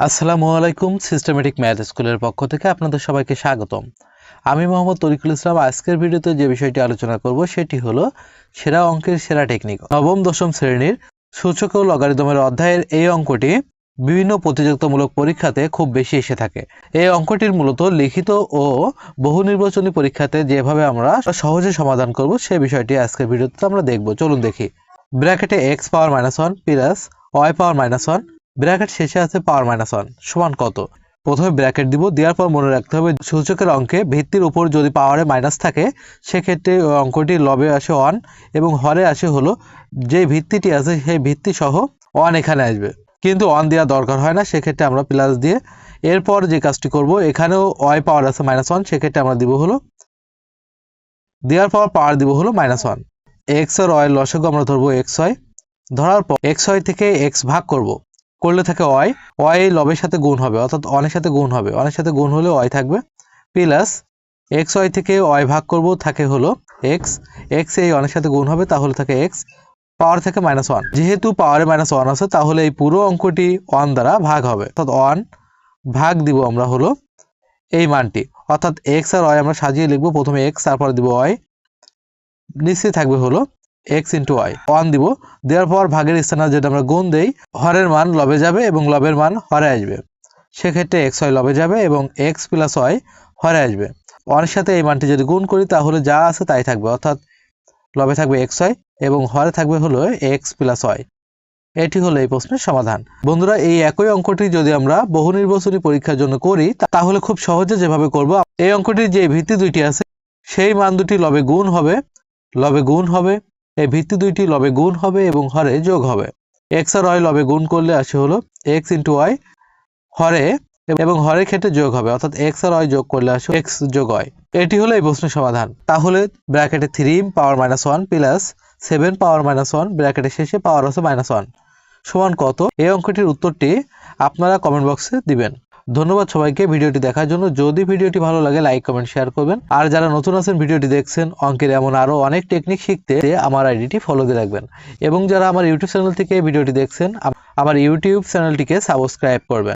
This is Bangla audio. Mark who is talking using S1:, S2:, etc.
S1: আসসালামু আলাইকুম সিস্টেমেটিক ম্যাথ স্কুলের পক্ষ থেকে আপনাদের সবাইকে স্বাগতম। আমি মোহাম্মদ তরিকুল ইসলাম। আজকের ভিডিওতে যে বিষয়টি আলোচনা করব সেটি হলো সেরা অঙ্কের সেরা টেকনিক। নবম দশম শ্রেণীর সূচক ও লগারিদমের অধ্যায়ের এই অঙ্কটি বিভিন্ন প্রতিযোগিতামূলক পরীক্ষাতে খুব বেশি এসে থাকে। এই অঙ্কটির মূলত লিখিত ও বহু নির্বাচনী পরীক্ষাতে যেভাবে আমরা সহজে সমাধান করব সেই বিষয়টি আজকের ভিডিওতে আমরা দেখব। চলুন দেখি। ব্র্যাকেটে x পাওয়ার -1 প্লাস y পাওয়ার -1 ব্র্যাকেট শেষে আছে পাওয়ার -1 সমান কত। প্রথমে ব্র্যাকেট দিব, দেওয়ার পর মনে রাখতে হবে সূচকের অঙ্কে ভিত্তির উপর যদি পাওয়ারে মাইনাস থাকে সেক্ষেত্রে অঙ্কটি লবে আসে 1 এবং হরে আসে হলো যে ভিত্তিটি আছে সেই ভিত্তি সহ 1 এখানে আসবে, কিন্তু 1 দেওয়া দরকার হয় না, সেক্ষেত্রে আমরা প্লাস দিয়ে এরপর যে কাজটি করব এখানেও y পাওয়ার আছে -1, সেক্ষেত্রে আমরা দিব হলো দেওয়ার পর পাওয়ার দিব হলো -1। x আর y এর লসাগু আমরা ধরবো xy, ধরার পর xy থেকে x ভাগ করলে থাকে y লবের সাথে গুণ হবে, অর্থাৎ 1 এর সাথে গুণ হবে, 1 এর সাথে গুণ হলে y থাকবে, প্লাস xy থেকে y ভাগ করব থাকে হলো x এই 1 এর সাথে গুণ হবে তাহলে থাকে x, পাওয়ার থেকে -1। যেহেতু পাওয়ারে -1 আছে তাহলে এই পুরো অঙ্কটি 1 দ্বারা ভাগ হবে, অর্থাৎ 1 ভাগ দিব আমরা হলো এই মানটি, অর্থাৎ x আর y আমরা সাজিয়ে লিখব। প্রথমে x তারপরে দিব y, নিচে থাকবে হলো x ইন্টু y। 1 দিব, দেওয়ার পর ভাগের স্থানে যদি আমরা গুণ দেই হরের মান লবে যাবে এবং লবের মান হরে আসবে, সেক্ষেত্রে xy লবে যাবে এবং x প্লাস y হরে আসবে। 1 এর সাথে এই মানটি যদি গুণ করি তাহলে যা আছে তাই থাকবে, অর্থাৎ লবে থাকবে xy এবং হরে থাকবে হলো x প্লাস y। এটি হলো এই প্রশ্নের সমাধান। বন্ধুরা, এই একই অঙ্কটি যদি আমরা বহু নির্বাচনী পরীক্ষার জন্য করি তাহলে খুব সহজে যেভাবে করব, এই অঙ্কটির যে ভিত্তি দুইটি আছে সেই মান দুটি লবে গুণ হবে, এই ভিত্তি দুইটি লবে গুণ হবে এবং হরে যোগ হবে। x আর y লবে গুণ করলে আসে হলো x ইন্টু y, হরে এবং হরের ক্ষেত্রে যোগ হবে, অর্থাৎ x আর y যোগ করলে আসে x যোগ y। এটি হলো এই প্রশ্নের সমাধান। তাহলে ব্র্যাকেটে 3 পাওয়ার -1 প্লাস 7 পাওয়ার -1 ব্র্যাকেটের শেষে পাওয়ার আছে -1 সমান কত। এই অঙ্কটির উত্তরটি আপনারা কমেন্ট বক্সে দিবেন। ধন্যবাদ সবাইকে ভিডিওটি দেখার জন্য। যদি ভিডিওটি ভালো লাগে লাইক কমেন্ট শেয়ার করবেন, আর যারা নতুন আছেন ভিডিওটি দেখছেন অঙ্কের এমন আরো অনেক টেকনিক শিখতে আমার আইডিটি ফলো দিয়ে রাখবেন, এবং যারা আমার ইউটিউব চ্যানেল থেকে ভিডিওটি দেখছেন আমার ইউটিউব চ্যানেলটিকে সাবস্ক্রাইব করবেন।